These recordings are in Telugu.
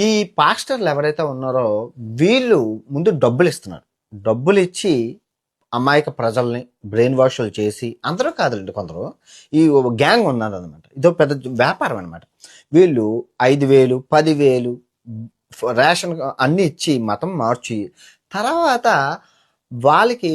ఈ పాస్టర్లు ఎవరైతే ఉన్నారో వీళ్ళు ముందు డబ్బులు ఇస్తున్నారు. డబ్బులు ఇచ్చి అమాయక ప్రజల్ని బ్రెయిన్ వాష్లు చేసి, అందరూ కాదులేండి కొందరు, ఈ గ్యాంగ్ ఉన్నారనమాట. ఇదో పెద్ద వ్యాపారం అనమాట. వీళ్ళు 5,000, 10,000 రేషన్ అన్ని ఇచ్చి మతం మార్చి తర్వాత వాళ్ళకి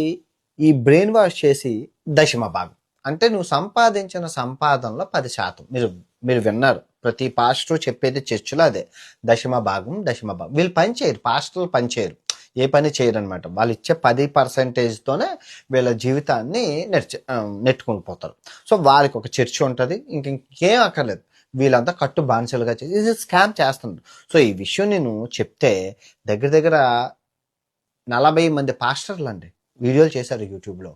ఈ బ్రెయిన్ వాష్ చేసి దశమ భాగం అంటే నువ్వు సంపాదించిన సంపాదనలో 10%. మీరు మీరు విన్నారు, ప్రతి పాస్టర్ చెప్పేది చర్చిలో అదే, దశమ భాగం దశమ భాగం. వీళ్ళు పని చేయరు, పాస్టర్లు పని చేయరు, ఏ పని చేయరు అనమాట. వాళ్ళు ఇచ్చే 10%తోనే వీళ్ళ జీవితాన్ని నెట్టుకుని పోతారు. సో వాళ్ళకి ఒక చర్చ్ ఉంటుంది, ఇంకేం అక్కర్లేదు. వీళ్ళంతా కట్టు బానిసలుగా చేసి ఇది స్కామ్ చేస్తున్నారు. సో ఈ విషయం నేను చెప్తే దగ్గర దగ్గర 40 మంది పాస్టర్లు అండి వీడియోలు చేశారు యూట్యూబ్లో.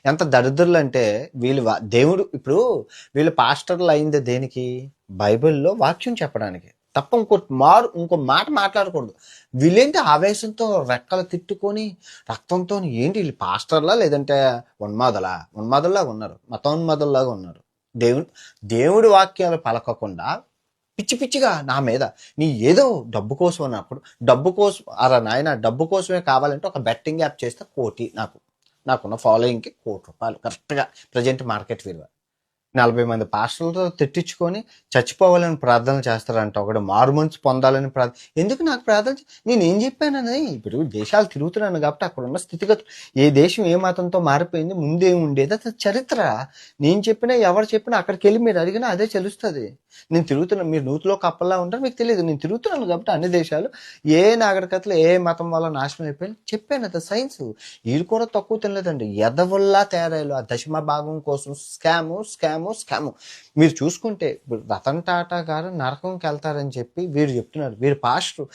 ఎంత దరిద్రులు అంటే వీళ్ళు దేవుడు, ఇప్పుడు వీళ్ళు పాస్టర్లు అయింది దేనికి? బైబిల్లో వాక్యం చెప్పడానికి తప్ప ఇంకో మాట మాట్లాడకూడదు. వీళ్ళేంటి ఆవేశంతో రెక్కలు తిట్టుకొని రక్తంతో ఏంటి వీళ్ళు పాస్టర్లా లేదంటే ఉన్మాదుల్లాగా ఉన్నారు, మతోన్మాదుల్లాగా ఉన్నారు. దేవుడి వాక్యాలు పలకకుండా పిచ్చి పిచ్చిగా నా మీద నీ ఏదో డబ్బు కోసం అన్నప్పుడు, డబ్బు కోసం అలా నాయన డబ్బు కోసమే కావాలంటే ఒక బెట్టింగ్ యాప్ చేస్తే కోటి, నాకున్న ఫాలోయింగ్కి ₹1,00,00,000 కరెక్ట్గా ప్రజెంట్ మార్కెట్ విలువ. 40 మంది పాస్టర్లతో తిట్టించుకొని చచ్చిపోవాలని ప్రార్థనలు చేస్తారంట. ఒకడు మారుమనసు పొందాలని ఎందుకు నాకు ప్రార్థన నేనేం చెప్పానని? ఇప్పుడు దేశాలు తిరుగుతున్నాను కాబట్టి అక్కడ ఉన్న స్థితిగతులు, ఏ దేశం ఏ మతంతో మారిపోయింది, ముందేం ఉండేది, అది చరిత్ర. నేను చెప్పినా ఎవరు చెప్పినా అక్కడికి వెళ్ళి మీరు అడిగినా అదే తెలుస్తుంది. నేను తిరుగుతున్నాను, మీరు నూతిలో కప్పల్లా ఉంటారు, మీకు తెలియదు. నేను తిరుగుతున్నాను కాబట్టి అన్ని దేశాలు ఏ నాగరికతలు ఏ మతం వల్ల నాశనం అయిపోయింది చెప్పాను. అది సైన్స్. వీళ్ళు కూడా తక్కువ తినలేదండి, ఎదవల్లా తయారయ్యారు ఆ దశమ భాగం కోసం. స్కాము. మీరు చూసుకుంటే రతన్ టాటా గారు నరకంకి వెళ్తారని చెప్పి వీరు చెప్తున్నారు, వీరు పాస్టర్.